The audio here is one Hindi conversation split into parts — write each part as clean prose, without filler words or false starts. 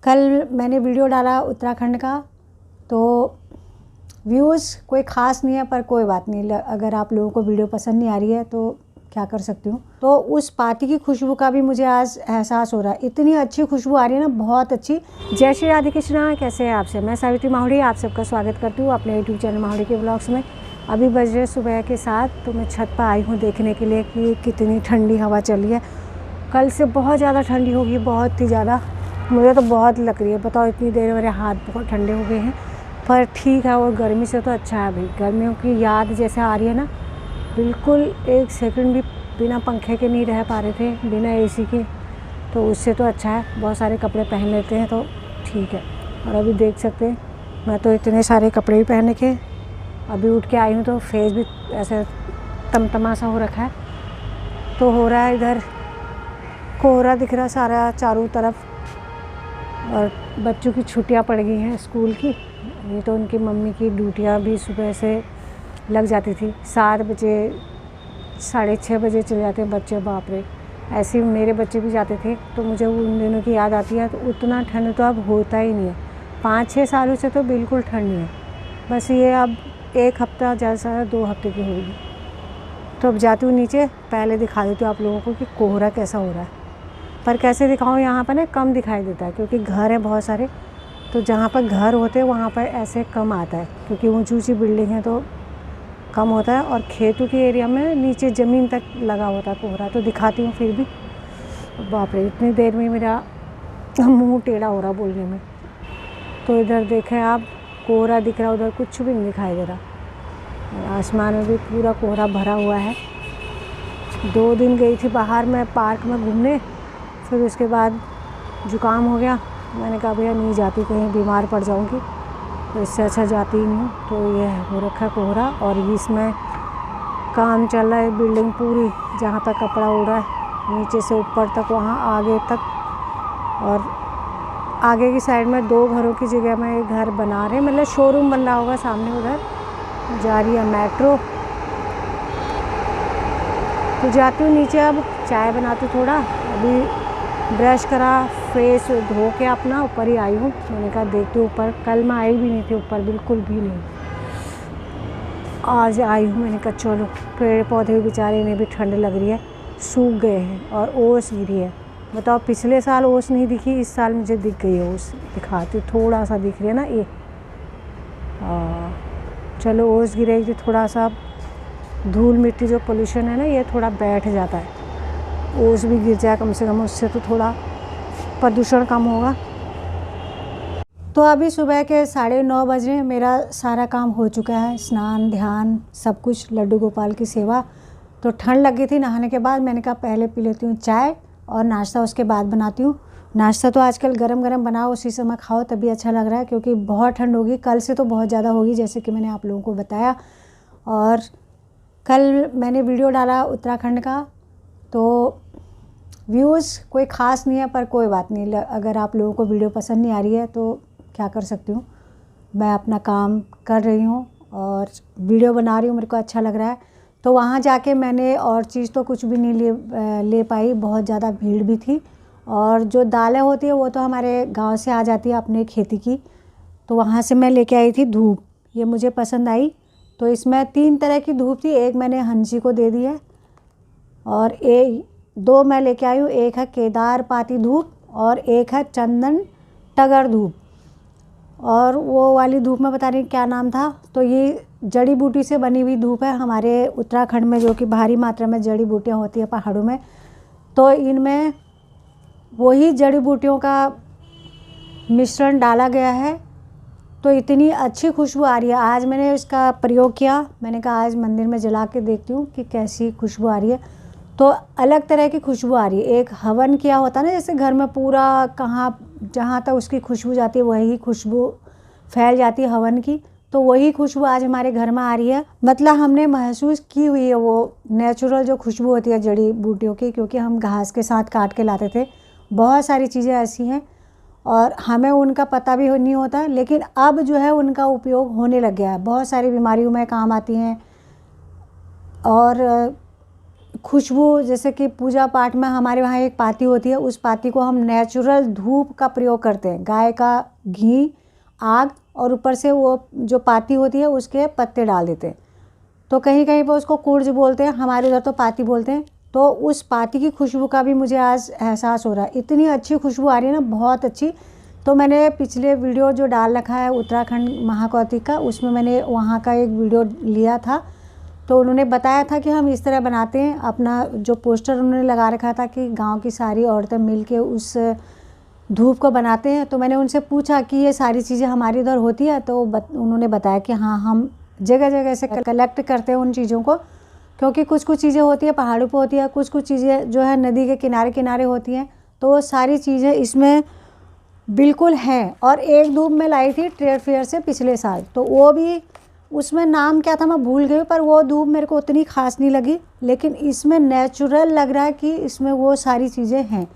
कल मैंने वीडियो डाला उत्तराखंड का, तो व्यूज़ कोई ख़ास नहीं है, पर कोई बात नहीं। अगर आप लोगों को वीडियो पसंद नहीं आ रही है तो क्या कर सकती हूँ। तो उस पार्टी की खुशबू का भी मुझे आज एहसास हो रहा है। इतनी अच्छी खुशबू आ रही है ना, बहुत अच्छी। जय श्री राधे कृष्णा, कैसे हैं आपसे। मैं सावित्री माहुड़ी आप सबका स्वागत करती हूँ अपने यूट्यूब चैनल माहुड़ी के ब्लॉग्स में। अभी बज रहे सुबह के 7, तो मैं छत पर आई हूँ देखने के लिए कि कितनी ठंडी हवा चल रही है। कल से बहुत ज़्यादा ठंडी होगी, बहुत ही ज़्यादा। मुझे तो बहुत लग रही है, बताओ इतनी देर मेरे हाथ बहुत ठंडे हो गए हैं। पर ठीक है, और गर्मी से तो अच्छा है भाई। गर्मियों की याद जैसे आ रही है ना, बिल्कुल एक सेकंड भी बिना पंखे के नहीं रह पा रहे थे, बिना एसी के। तो उससे तो अच्छा है, बहुत सारे कपड़े पहन लेते हैं तो ठीक है। और अभी देख सकते हैं, मैं तो इतने सारे कपड़े भी पहने के अभी उठ के आई हूँ, तो फेस भी ऐसे तमतमासा हो रखा है। तो हो रहा है इधर कोहरा दिख रहा सारा चारों तरफ। और बच्चों की छुट्टियां पड़ गई हैं स्कूल की। ये तो उनकी मम्मी की ड्यूटियां भी सुबह से लग जाती थी। 7 बजे 6:30 बजे चले जाते हैं बच्चे, बाप रे। ऐसे ही मेरे बच्चे भी जाते थे, तो मुझे उन दिनों की याद आती है। तो उतना ठंड तो अब होता ही नहीं है। 5-6 सालों से तो बिल्कुल ठंड नहीं है। बस ये अब 1 हफ्ता जैसा 2 हफ्ते की होगी। तो अब जाती हूँ नीचे, पहले दिखा देती हूँ आप लोगों को कि कोहरा कैसा हो रहा है। पर कैसे दिखाऊँ, यहाँ पर ना कम दिखाई देता है क्योंकि घर है बहुत सारे। तो जहाँ पर घर होते हैं वहाँ पर ऐसे कम आता है, क्योंकि ऊंची ऊंची बिल्डिंग है तो कम होता है। और खेतों के एरिया में नीचे ज़मीन तक लगा होता है कोहरा। तो दिखाती हूँ फिर भी। बाप रे, इतनी देर में मेरा मुंह टेढ़ा हो रहा बोलने में। तो इधर देखें आप, कोहरा दिख रहा, उधर कुछ भी नहीं दिखाई दे रहा। आसमान में भी पूरा कोहरा भरा हुआ है। 2 दिन गई थी बाहर मैं पार्क में घूमने, फिर उसके बाद जुकाम हो गया। मैंने कहा भैया नहीं जाती, कहीं बीमार पड़ जाऊंगी, तो इससे अच्छा जाती ही नहीं। तो ये हो रखा कोहरा, और इसमें काम चल रहा है। बिल्डिंग पूरी जहाँ पर कपड़ा उड़ रहा है, नीचे से ऊपर तक, वहाँ आगे तक। और आगे की साइड में 2 घरों की जगह में एक घर बना रहे, मतलब शोरूम बन रहा होगा सामने। उधर जा रही है मेट्रो। तो जाती हूँ नीचे, अब चाय बनाती हूँ थोड़ा। अभी ब्रश करा, फेस धो के अपना ऊपर ही आई हूँ। मैंने कहा देखती हूँ ऊपर। कल मैं आई भी नहीं थी ऊपर, बिल्कुल भी नहीं। आज आई हूँ। मैंने कहा चलो, पेड़ पौधे भी बेचारे, इन्हें भी ठंड लग रही है, सूख गए हैं और ओस गिरी है। बताओ, पिछले साल ओस नहीं दिखी, इस साल मुझे दिख गई है ओस। दिखाती हूँ, थोड़ा सा दिख रही है ना ये। चलो, ओस गिरेगी थोड़ा सा, धूल मिट्टी जो पोल्यूशन है ना, ये थोड़ा बैठ जाता है। ओस भी गिर जाए कम से कम, उससे तो थोड़ा प्रदूषण कम होगा। तो अभी सुबह के 9:30 बज रहे हैं। मेरा सारा काम हो चुका है, स्नान ध्यान सब कुछ, लड्डू गोपाल की सेवा। तो ठंड लगी थी नहाने के बाद, मैंने कहा पहले पी लेती हूँ चाय, और नाश्ता उसके बाद बनाती हूँ। नाश्ता तो आजकल गरम गरम बनाओ, उसी समय खाओ, तभी अच्छा लग रहा है, क्योंकि बहुत ठंड होगी। कल से तो बहुत ज़्यादा होगी, जैसे कि मैंने आप लोगों को बताया। और कल मैंने वीडियो डाला उत्तराखंड का, तो व्यूज़ कोई ख़ास नहीं है, पर कोई बात नहीं। अगर आप लोगों को वीडियो पसंद नहीं आ रही है तो क्या कर सकती हूँ। मैं अपना काम कर रही हूँ और वीडियो बना रही हूँ, मेरे को अच्छा लग रहा है। तो वहाँ जाके मैंने और चीज़ तो कुछ भी नहीं ले पाई, बहुत ज़्यादा भीड़ भी थी। और जो दालें होती है वो तो हमारे गांव से आ जाती है, अपने खेती की। तो वहाँ से मैं लेके आई थी धूप, ये मुझे पसंद आई। तो इसमें 3 तरह की धूप थी। एक मैंने हंसी को दे दी है, और 2 मैं लेके आई हूँ। एक है केदार पाती धूप, और एक है चंदन टगर धूप। और वो वाली धूप में बता रही क्या नाम था। तो ये जड़ी बूटी से बनी हुई धूप है। हमारे उत्तराखंड में जो कि भारी मात्रा में जड़ी बूटियाँ होती हैं पहाड़ों में, तो इनमें वही जड़ी बूटियों का मिश्रण डाला गया है। तो इतनी अच्छी खुशबू आ रही है। आज मैंने इसका प्रयोग किया, मैंने कहा आज मंदिर में जला के देखती हूँ कि कैसी खुशबू आ रही है। तो अलग तरह की खुशबू आ रही है। एक हवन किया होता है ना, जैसे घर में पूरा कहाँ जहाँ तक उसकी खुशबू जाती है वही खुशबू फैल जाती है हवन की। तो वही खुशबू आज हमारे घर में आ रही है। मतलब हमने महसूस की हुई है वो नेचुरल जो खुशबू होती है जड़ी बूटियों की, क्योंकि हम घास के साथ काट के लाते थे। बहुत सारी चीज़ें ऐसी हैं और हमें उनका पता भी नहीं होता, लेकिन अब जो है उनका उपयोग होने लग गया है। बहुत सारी बीमारियों में काम आती हैं। और खुशबू, जैसे कि पूजा पाठ में हमारे वहाँ एक पाती होती है, उस पाती को हम नेचुरल धूप का प्रयोग करते हैं, गाय का घी, आग और ऊपर से वो जो पाती होती है उसके पत्ते डाल देते हैं। तो कहीं कहीं पर उसको कुर्ज बोलते हैं, हमारे उधर तो पाती बोलते हैं। तो उस पाती की खुशबू का भी मुझे आज एहसास हो रहा है, इतनी अच्छी खुशबू आ रही है ना, बहुत अच्छी। तो मैंने पिछले वीडियो जो डाल रखा है उत्तराखंड महाकौतिक का, उसमें मैंने वहाँ का एक वीडियो लिया था, तो उन्होंने बताया था कि हम इस तरह बनाते हैं। अपना जो पोस्टर उन्होंने लगा रखा था कि गांव की सारी औरतें मिलके उस धूप को बनाते हैं। तो मैंने उनसे पूछा कि ये सारी चीज़ें हमारे इधर होती है, तो उन्होंने बताया कि हाँ, हम जगह जगह से कलेक्ट करते हैं उन चीज़ों को, क्योंकि कुछ कुछ चीज़ें होती है पहाड़ों पे होती है, कुछ कुछ चीज़ें जो है नदी के किनारे किनारे होती हैं। तो वो सारी चीज़ें इसमें बिल्कुल हैं। और एक धूप मैं लाई थी ट्रेड फेयर से पिछले साल, तो वो भी, उसमें नाम क्या था मैं भूल गई, पर वो धूप मेरे को उतनी खास नहीं लगी। लेकिन इसमें नेचुरल लग रहा है कि इसमें वो सारी चीज़ें हैं।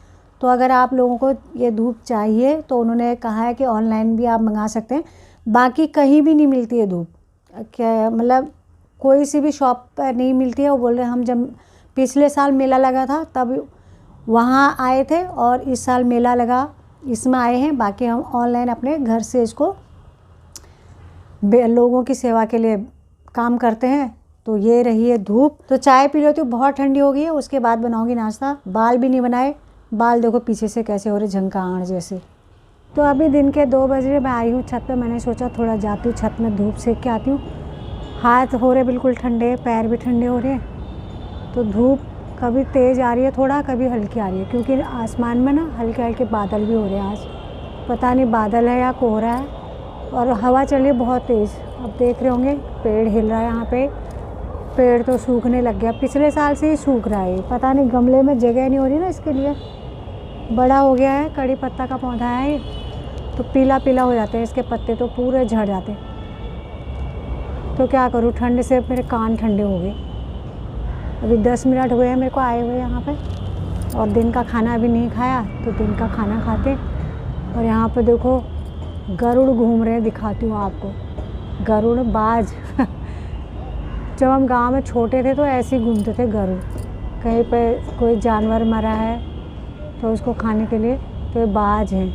तो अगर आप लोगों को ये धूप चाहिए तो उन्होंने कहा है कि ऑनलाइन भी आप मंगा सकते हैं। बाकी कहीं भी नहीं मिलती है धूप, क्या मतलब कोई सी भी शॉप पर नहीं मिलती है। वो बोल रहे हैं हम जब पिछले साल मेला लगा था तब वहाँ आए थे, और इस साल मेला लगा इसमें आए हैं। बाकी हम ऑनलाइन अपने घर से इसको लोगों की सेवा के लिए काम करते हैं। तो ये रही है धूप। तो चाय पी लेती हूँ, बहुत ठंडी हो गई है, उसके बाद बनाऊंगी नाश्ता। बाल भी नहीं बनाए, बाल देखो पीछे से कैसे हो रहे, झंकार जैसे। तो अभी दिन के 2 बज रहे, मैं आई हूँ छत पे। मैंने सोचा थोड़ा जाती हूँ छत में, धूप सेक के आती हूँ। हाथ हो रहे बिल्कुल ठंडे, पैर भी ठंडे हो रहे हैं। तो धूप कभी तेज़ आ रही है थोड़ा, कभी हल्की आ रही है, क्योंकि आसमान में ना हल्के हल्के बादल भी हो रहे हैं आज। पता नहीं बादल है या कोहरा है, और हवा चल रही है बहुत तेज़। अब देख रहे होंगे पेड़ हिल रहा है यहाँ पे, पेड़ तो सूखने लग गया, पिछले साल से ही सूख रहा है। पता नहीं गमले में जगह नहीं हो रही ना इसके लिए, बड़ा हो गया है। कड़ी पत्ता का पौधा है ये, तो पीला पीला हो जाते हैं इसके पत्ते, तो पूरे झड़ जाते हैं। तो क्या करूँ, ठंड से मेरे कान ठंडे हो गए। अभी 10 मिनट हुए हैं मेरे को आए हुए यहाँ पे, और दिन का खाना अभी नहीं खाया, तो दिन का खाना खाते। और यहाँ पे देखो गरुड़ घूम रहे हैं, दिखाती हूँ आपको। गरुड़, बाज जब हम गांव में छोटे थे तो ऐसे ही घूमते थे गरुड़। कहीं पे कोई जानवर मरा है तो उसको खाने के लिए, तो ये बाज हैं।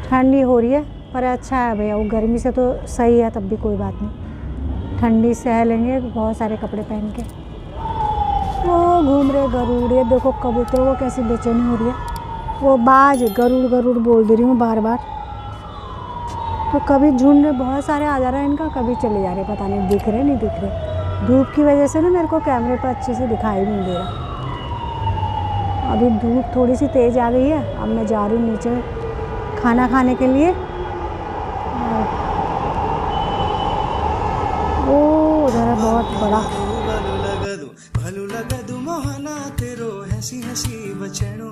ठंडी हो रही है पर अच्छा है भैया, वो गर्मी से तो सही है, तब भी कोई बात नहीं, ठंडी सह लेंगे बहुत सारे कपड़े पहन के। वो घूम रहे गरुड़, ये देखो कबूतर को कैसी बेचैनी हो रही है। वो बाज, गरुड़ गरुड़ बोल दे रही हूँ बार बार। तो कभी झुंड बहुत सारे आ जा रहे हैं इनका, कभी चले जा रहे, पता नहीं दिख रहे नहीं दिख रहे। धूप की वजह से ना मेरे को कैमरे पर अच्छे से दिखाई नहीं दे रहा। अभी धूप थोड़ी सी तेज़ आ गई है। अब मैं जा रही हूँ नीचे खाना खाने के लिए। वो उधर है बहुत बड़ा। भलू लगदू मोहना तेरो हंसी हंसी बचनो